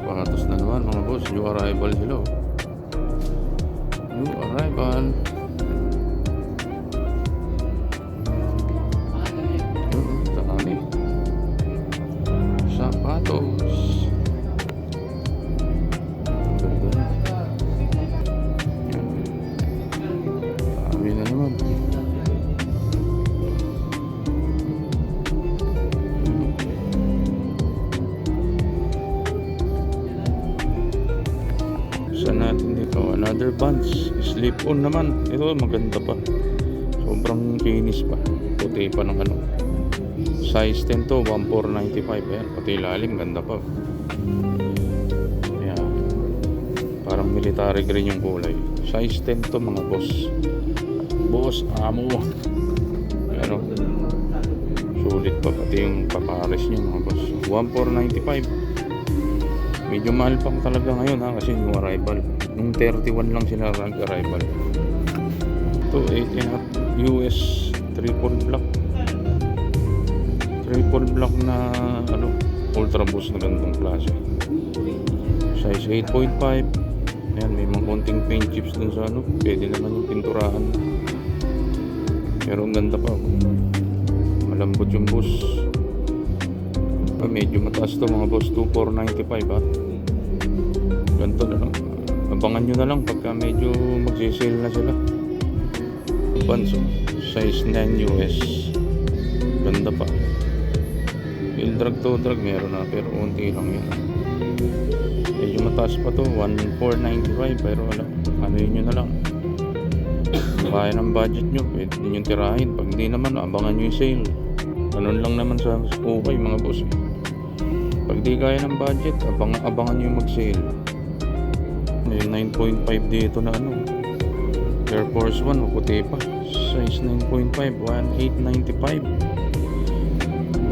Sapatos na naman mga boss. New arrival sila. New arrival. Dami. Sapatos. Ganda. Dami na naman. Natin dito another Vans slip on naman. Ito maganda pa, sobrang kinis pa, puti pa ng ano, size 10 to 1495. Ayan, pati ilalim ganda pa. Ayan, parang military green yung kulay, size 10 to mga boss amo. Ayan o, sulit pa, pati yung papares nyo mga boss. 1495. Medyo mahal pa talaga ngayon kasi yung arrival. Nung 31 lang sila nag-arrival. Ito 8.5 US triple block na ano, ultra boost na ganitong klase. Size 8.5. Ayan, may mga konting paint chips dun sa ano. Pwede naman yung pinturahan. Pero ang ganda pa. Malambot yung boost. Medyo mataas to mga boss, 2495 ganito na lang. Abangan nyo na lang pagka medyo magsisale na sila. Vans size 9 US, ganda pa. Heel drag to drag meron na, pero unti lang yan. Medyo mataas pa to, 1495, pero wala, ano yun na lang. Kaya ng budget nyo, pwede nyo tirahin. Pag hindi naman, abangan nyo yung sale. Ganun lang naman sa okay mga boss. Pag di kaya ng budget, abangan nyo yung mag-sale. May 9.5 dito na ano, Air Force 1, maputi pa, size 9.5, 1895.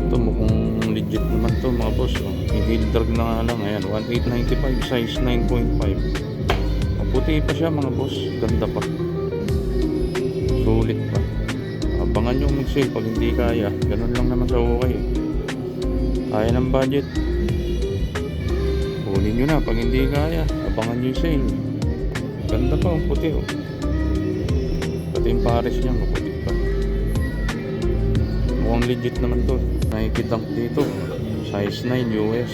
Ito mukhang legit naman to mga boss. Heel drag na nga lang. Ayan, 1895, size 9.5. Maputi pa siya mga boss, ganda pa, sulit pa. Abangan nyo mag-sale pag hindi kaya. Ganun lang naman sa okay. Kaya ng budget, kunin nyo na. Pag hindi kaya, abangan nyo yung sale. Ganda pa, ang puti oh. Pati yung pares niya, maputi pa. Mukhang legit naman to. Nakikita ko dito, size 9 US.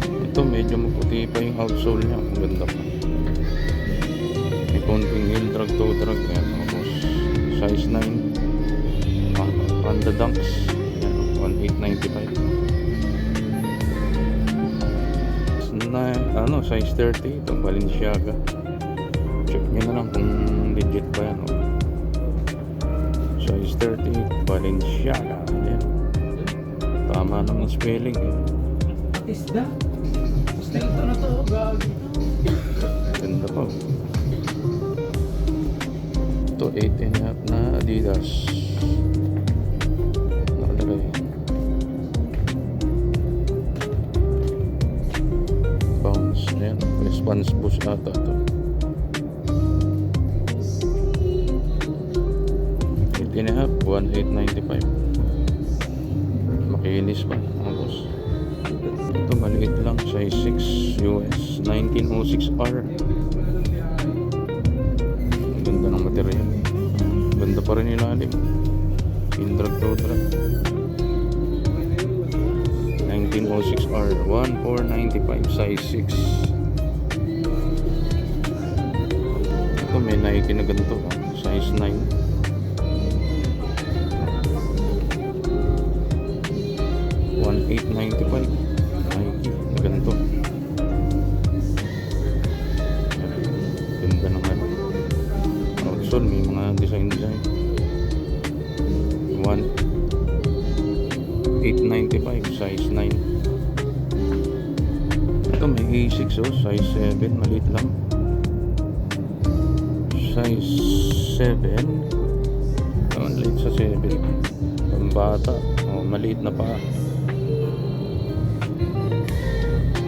Ito medyo maputi pa yung outsole niya. Ang ganda pa. May konting heel drag to drag. Ayan mga boss, size 9. Panda Dunks. Ayan, 1895. Na, ano, size 30. Itong Balenciaga. Check nyo na lang kung legit ba yan. Oh. Size 30 Balenciaga. Ayan. Tama naman spelling eh. Isda? Isda ito na to. Ganda pa. Ito 8.5 na Adidas. Nakalagay. Bounce. Ayan. Response boost ata ito. 8.5, 1895. Makinis pa mga boss. Ito maliit lang, size 6 US, 1906R. Ganda ng material. Ganda pa rin ilalim. Indrag to drag. 1906R, 1495, size 6. Ito may Nike na ganito, size 9. 1895 Nike na ganito. Ganda naman. Outsole may mga design 1895, size 9. Ito may A6 oh, size 7, maliit lang. Size 7. Maliit sa 7. Pambata oh, maliit na pa.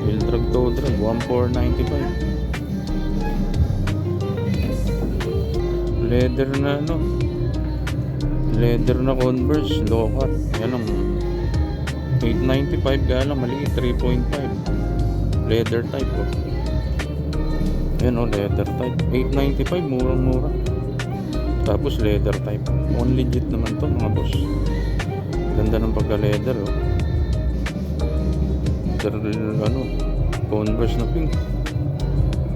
Heel drag to drag, 1495. Leather na ano, leather na Converse, low cut. Yan ang 895 kaya lang maliit, 3.5. Leather type oh. Ayan oh, leather type. 895, murang-mura. Tapos leather type. On legit naman to mga boss. Ganda ng pagka-leather oh. Ano, Converse na pink.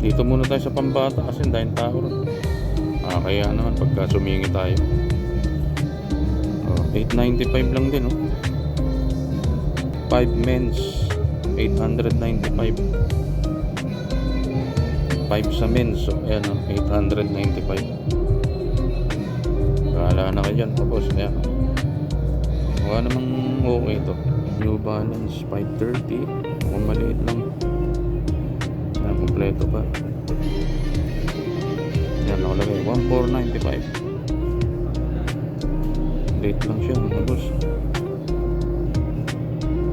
Dito muna tayo sa pambata kasi dahil tao ron. Kaya naman pagka sumingi tayo. 895 lang din oh. 5 men's 895. 5 sa men's so ayan oh, 895. Kala na kayo dyan tapos ayan. Wala namang okay ito. New Balance 530. Mukhang maliit lang. Ayan, kompleto pa. Ayan, nakalagay 1495. Late lang siya mga boss.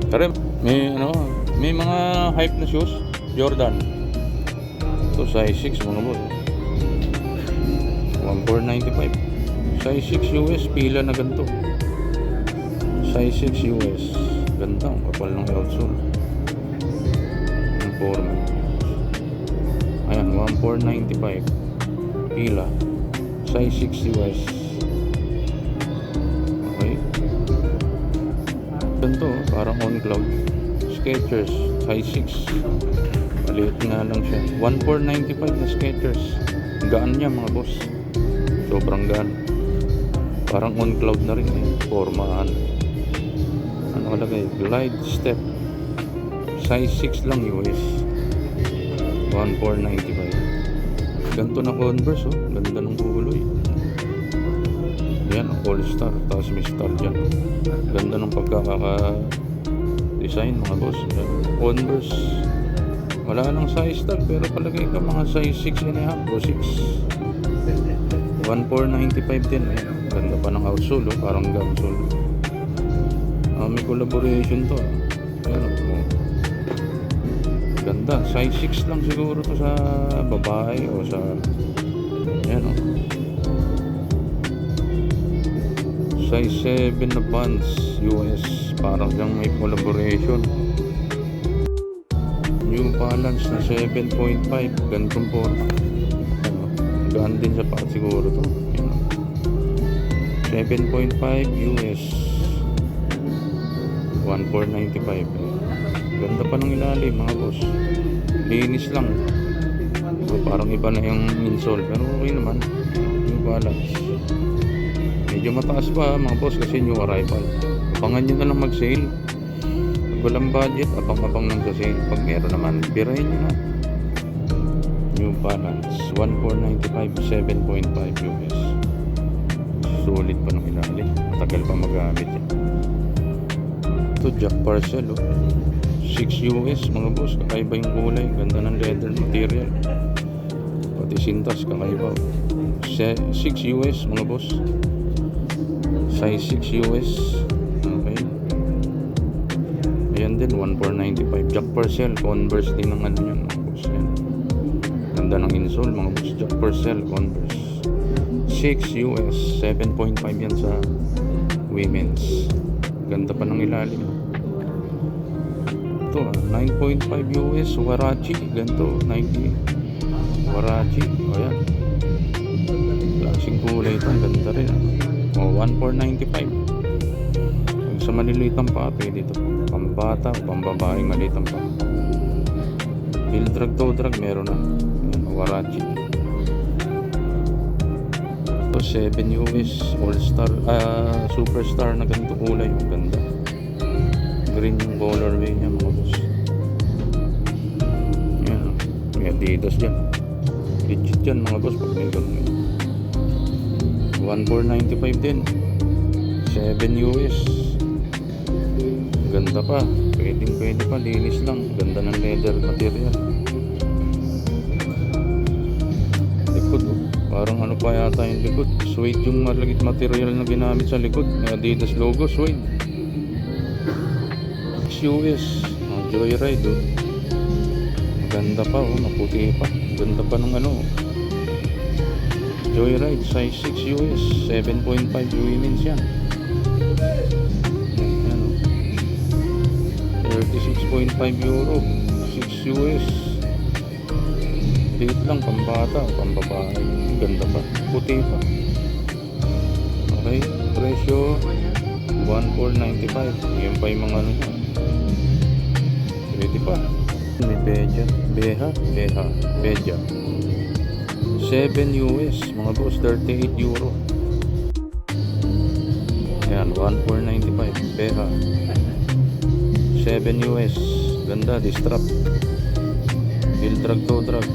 Pero may mga hype na shoes. Jordan. Ito size 6 mga boss. 1495. Size 6 US, pila na ganito. Size 6 US. Ganda, kapal ng outsole. Ang forma. Ayan, 1495. Pila. Size 6 US. Okay. Ganito, parang on cloud. Skechers, size 6. Maliit nga lang siya. 1495 na Skechers. Gaan niya mga boss. Sobrang gaan. Parang on cloud na rin eh. Formaan. Ano kalagay? Glide Step. Size 6 lang US. 1495. Ganito na Converse oh. Ganda ng kuloy. Yan, all star. Tapos may star dyan. Ganda ng pagkaka-design mga boss. Converse. Wala nang size tag pero palagay ka mga size 6.5 o 6. 1495 din eh. Ganda pa ng outsole oh. Parang gamsole. May collaboration to ah. Ayan oh. Ganda. Size 6 lang siguro to sa babae o sa ayan oh. Size 7 na pants US. Parang siyang may collaboration. New Balance na 7.5. Ganitong po. Gaan din sa paa siguro to. Ayan. 7.5 US. 1495. Ganda pa ng ilalim mga boss. Linis lang. So, parang iba na yung insole. Pero okay naman. New Balance. Medyo mataas pa mga boss kasi new arrival. Abangan nyo na lang mag-sale. Pag walang budget, abang-abang lang sa sale. Pag meron naman, birahin nyo na. New Balance 1495, 7.5 US. Sulit pa ng ilalim. Matagal pa magamit yan. Ito Jack Parcel oh. 6 US mga boss. Kakaiba yung kulay. Ganda ng leather material. Pati sintas kakaiba oh. 6 US mga boss. Size 6 US. Okay. Ayan din 1495. Jack Purcell. Converse din ng ano yun mga boss. Ayan. Ganda ng insole mga boss. Jack Purcell Converse 6 US. 7.5 yan sa women's. Ganda pa ng ilalim. Ito 9.5 US. Warachi. Ganito 90 Warachi. Ayan. Klaseng kulay ito. Ganda rin 1495. Sa maliliit ang paa pwede ito. Pambata, pambabaeng maliit ang paa. Field drag, toe drag meron na. Ayan, Warachi. Ito 7 US All Star Superstar na ganito kulay. Ang ganda. Green yung colorway niya mga boss. Ayan, may Adidas dyan. Legit yan mga boss pag may ganun. 1495 din. 7 US. Ganda pa. Pwede pa. Linis lang. Ganda ng leather material. Likod oh. Parang ano pa yata yung likod. Suede yung malagit material na ginamit sa likod. May Adidas logo. Suede. US. Joyride oh. Ganda pa oh. Maputi pa. Ganda pa ng ano. Joyride, size 6 US, 7.5 women's yan. Ayan o. 26.5 euro. 6 US. Liit lang, pambata, pambabae. Ganda pa, puti pa. Okay, presyo 1,495. Yan pa yung mga ano niya. Pwede pa. May Beja, Beja. 7 US, mga boss, 38 euro. Ayan, 1,495. Beja. 7 US. Ganda, distrap. Heel drag to drag.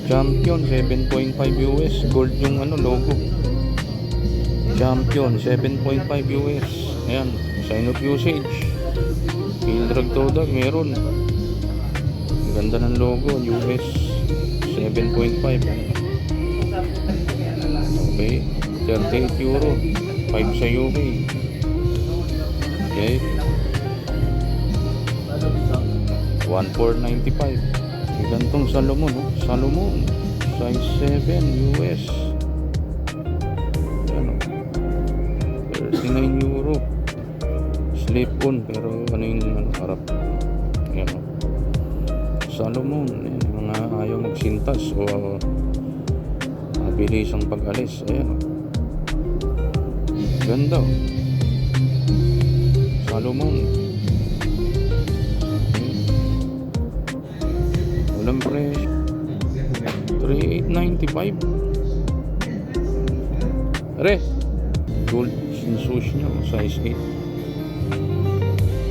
Champion, 7.5 US. Gold yung ano, logo. Champion, 7.5 US. Ayan, sign of usage. Heel drag to drag, meron. Ang ganda ng logo, US. 7.5. Okay, 38 euro. 5 sa UK. Okay. 1,495. May gantong Salomon, oh. Salomon. Size 7 US. Ano? 39 euro. Slip on, pero ano yung ano, harap. Ayan, oh. Salomon. Ayan, mga ayaw magsintas o mabilis ang pag-alis. Ayan, oh. Ganda, oh. Salomon. Walang presyo. 3,895. Are, gold swoosh nyo, size 8.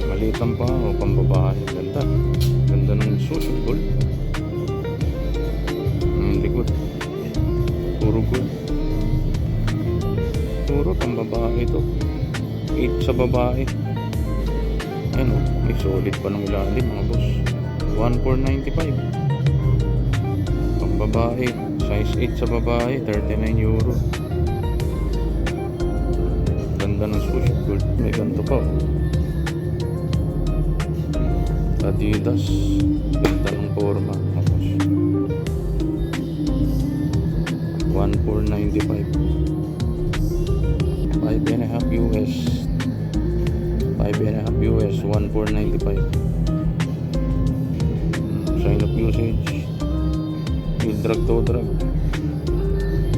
Maliit lang pa o pambabae. Ganda. Ganda ng swoosh, gold. Likod. Puro gold. Puro pambabae ito. 8 sa babae. Ayan o, may solid pa ng ilalim mga boss. 1,495. Pambabae, size 8 sa babae, 39 euro. Ganda ng swoosh gold. May ganito pa o. Adidas. Ganda ng forma mga boss. 1,495. 5.5 US. 5.5 US, 1,495. Sign of usage. Heel drag to drag.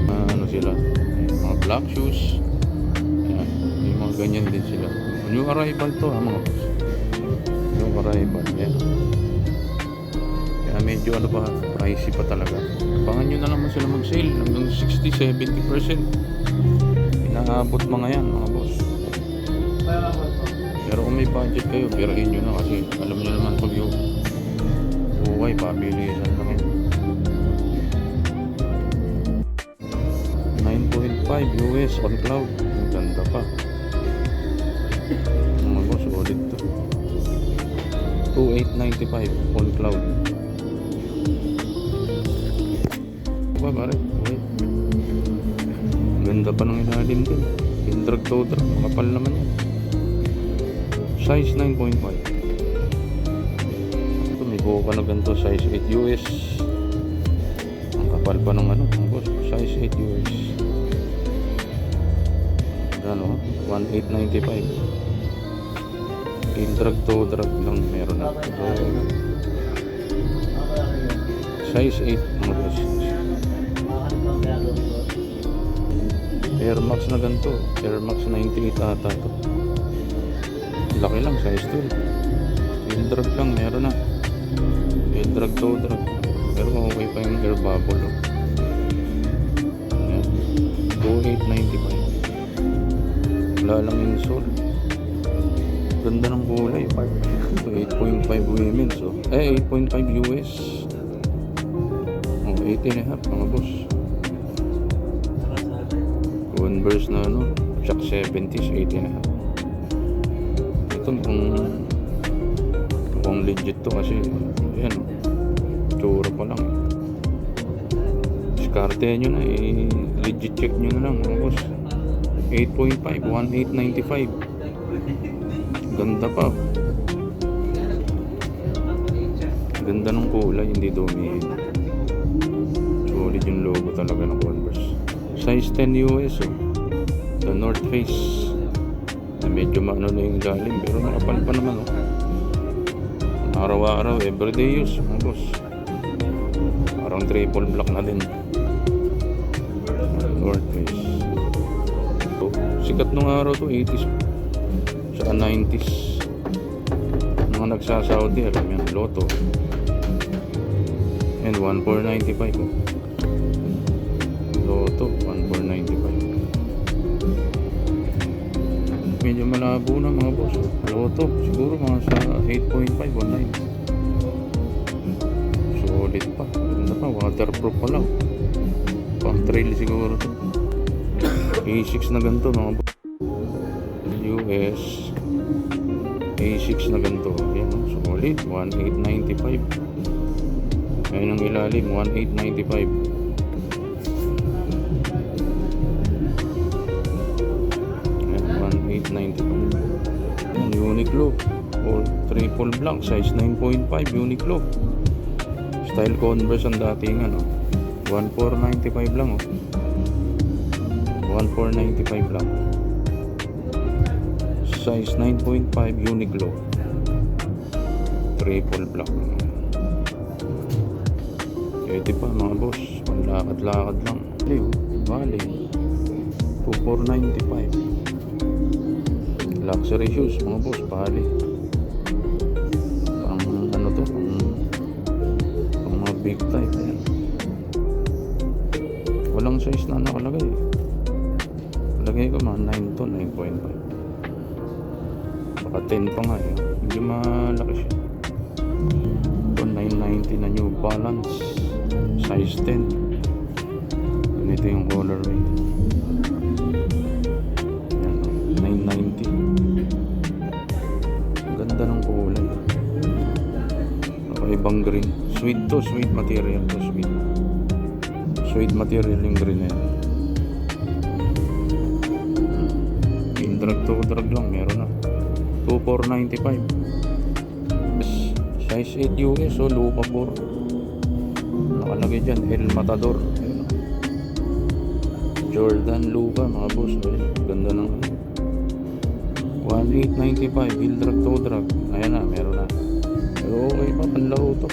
Ano sila? Mga black shoes. Ayan. May mga ganyan din sila. New arrival to ha mga boss. New arrival. Ayan. Kaya medyo ano pa, pricey pa talaga. Abangan nyo na naman sila mag-sale. Hanggang 60-70%. Inaabot mga yan mga boss. Pero kung may budget kayo, pirahin nyo na kasi alam nyo naman pag yung buhay, pabilisan lang yun. 9.5 US on cloud. Ang ganda pa. Mga boss, solid to. 2,895 on cloud. Diba pare? Okay. Ganda pa ng ilalim din. Pindrag to drag. Makapal naman yan. Size 9.5. Ito may buka na ganito. Size 8 US. Ang kapal pa ng ano. Size 8 US. Ano? 1,895. Pindrag to drag lang. Meron na. So, size 8. Mga boss. Air Max na ganito. Air Max 98 ata to. Laki lang, size 12. Heel drag lang, meron na. Heel drag to drag. Pero okay pa yung air bubble. Oh. Ayan. 2,895. Wala lang yung sole. Ganda ng kulay. 8.5 women. So, 8.5 US. Oh, 8.5 mga boss. Converse na ano, Chuck 70s, 8.5. Ito kung legit to kasi yan, tsura pa lang. Diskarte nyo na legit check nyo na lang mga boss. 8.5, 1,895. Ganda pa. Ganda ng kulay, hindi dumi. Solid yung logo talaga ng Converse. Size 10 US oh. The North Face. medyo maano na yung ilalim, pero makapal pa naman, oh. Araw-araw, everyday use, mga boss. Parang triple block na din. North face. So, sikat nung araw to, 80s. Saka 90s. Mga nagsasaudi, alam yan, Lotto. And 1,495, oh. Lotto, 1,495. Medyo malabo na mga boss. Lotto, siguro mga sa 8.5 o 9. Solid pa. Ganda pa, waterproof pa lang. Pang trail siguro to. A6 na ganito mga boss. US A6 na ganito. Ayan, oh, solid. 1,895. Ngayon ang ilalim, 1,895. Ayan, Uniqlo or triple blank, size 9.5, Uniqlo. Style Converse ang dating, ano, 1,495 lang, oh. 1,495 lang. Size 9.5, Uniqlo. Triple black. Pwede pa mga boss, panlakad-lakad lang. Valley 2,495. Luxury shoes mga boss, Valley. Pang ano to, pang mga big type. Ayan. Walang size na nakalagay. Lagay ko mga 9 to 9.5. Baka 10 pa nga eh. Hindi malaki siya. Ito 990 na New Balance, size 10. Ganito yung colorway. Yan, 990. Ganda ng kulay. Ibang green. Sweet to, sweet material to, sweet. Sweet material yung green na yan. Yung drag to drag lang, meron na. 2,495. Size 8 US, o lupa 4. Nakalagay dyan, El Matador. Ayun. Jordan Luka mga boss. Ayun. Ganda ng 1,895. Heel drag to drag. Ayan na, meron na. Pero okay pa, panlaro to.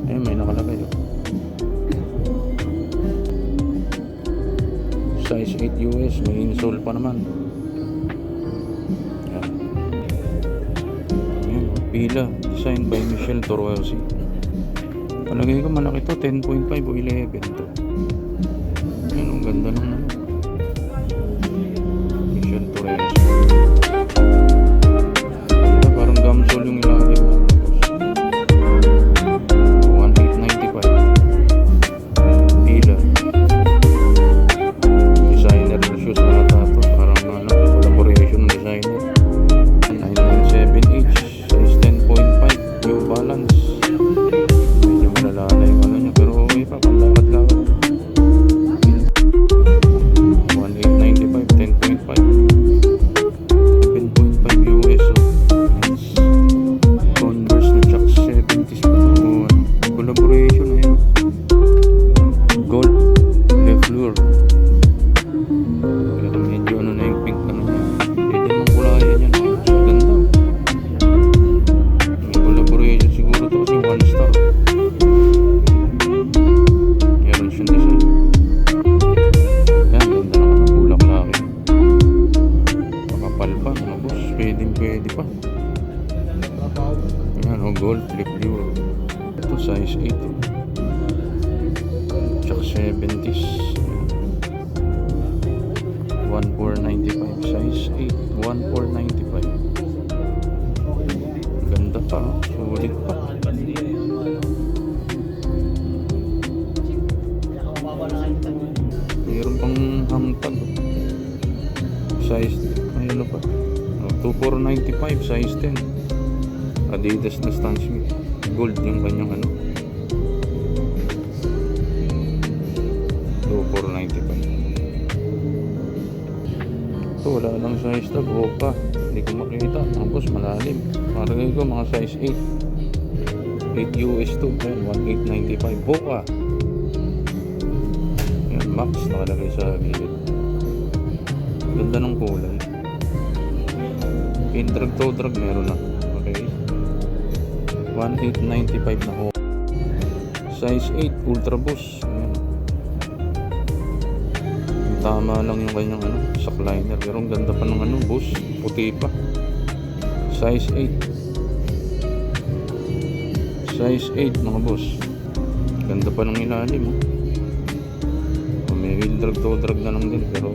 Ayun, may nakalagay, oh. Size 8 US, may insole pa naman. Pila, designed by Michelle Torresi. Palagay ko malaki to, 10.5 o 11 to. Yan, ang ganda ng ano. Michelle Torresi. Parang gamsol yung ilalim. 1,895. Pila. Designer shoes na tato. Parang ano, collaboration ng designer. 997 each. New Balance. Medyo malalala yung ano niya, pero okay pa, panlakad-lakad. 1,895, 10.5. 10.5 US, oh. Converse na Chuck 70s. Collaboration na yun. Gold Lefleur. Pero medyo ano na yung pink ano niya. Pwede mong kulayan yan. So ganda. Siguro to kasi 1 star. Meron siyang design. Yan, ganda naman ang bulak laki. Makapal pa mga boss. Pwede pa. Yan, o gold flip view. Ito size 8, oh. Chuck 70s. 1,495. Size 8, 1,495. Ganda pa, sulit pa. Mayroon pang hamtag. Size, ay ano pa, 2,495, size 10. Adidas na Stan Smith. Gold yung kanyang ano. 2,495. Ito wala lang size tag, Oka. Hindi ko makita, mga boss, malalim. Maragay ko mga size 8 US to. Ayan, 1,895. Boka. Ayan, Max nakalagay sa gilid. Ganda ng kulay. Field drag toe drag meron na. Okay. 1895 na ho. Size 8 Ultra Boost. Ayan. Tama lang yung kanyang shock liner, pero ang ganda pa ng boost, puti pa. Size 8. Size 8 mga boss. Ganda pa ng ilalim. May wheel drag toe drag na lang din, pero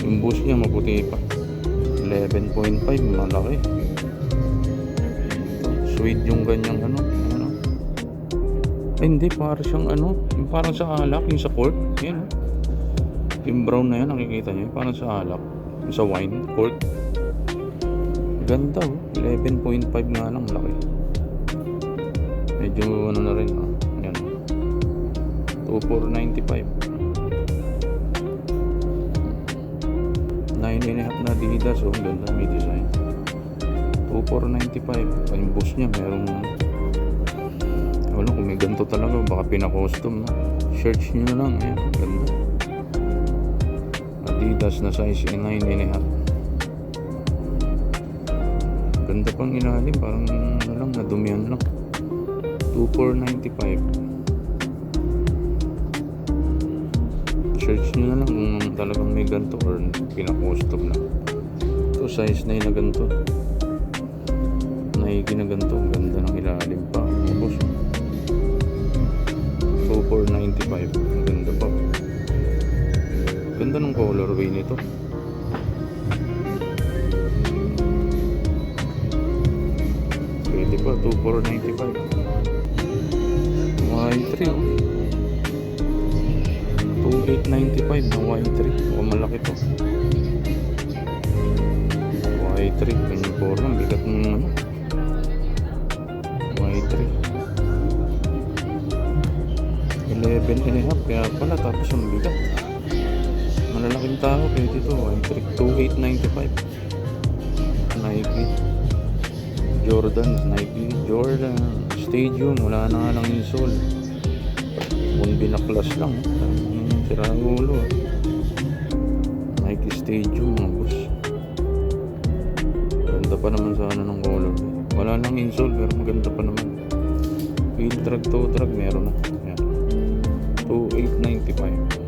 yung boost niya maputi pa. 11.5 malaki. Suede yung ganyang Ay, hindi, para siyang yung parang sa alak, yung sa cork. Yan yung brown na yan, nakikita nyo, parang sa alak, yung sa wine, cork. Ganda 11.5 nga lang, laki. Medyo na rin, yan. 2495. 9.5 na Adidas, ang ganda, may design. 2495. Yung boost niya, merong wala, kung may ganito talaga, baka pinaka-custom, no? Search nyo na lang, ayan, ang ganda. Adidas na size 9.5. Ganda pang ilalim, parang nadumihan lang. 2495. Search nyo na lang kung talagang may ganito or pinaka-custom lang. Ito size 9 na ganito, Nike na ganito, ganda ng ilalim pa, boss. 2495, ang ganda pa. Ganda ng colorway nito. Pwede pa, 2495. Y3 2895 na Y3. O, malaki to. Y3, ganyan po lang, bigat ng Y3 11.5, kaya pala, tapos ang bigat. Malalaking tao, pwede to. Y3 2895. Nike Jordan, Nike Jordan Stadium, wala na nga lang yung sole. Kung binaklas lang, tira ang ulo. Nike Stadium, mga boss. Ganda pa naman sa ng color. Wala lang insole, pero maganda pa naman. Wheel drag toe drag meron na. Ayan. 2895.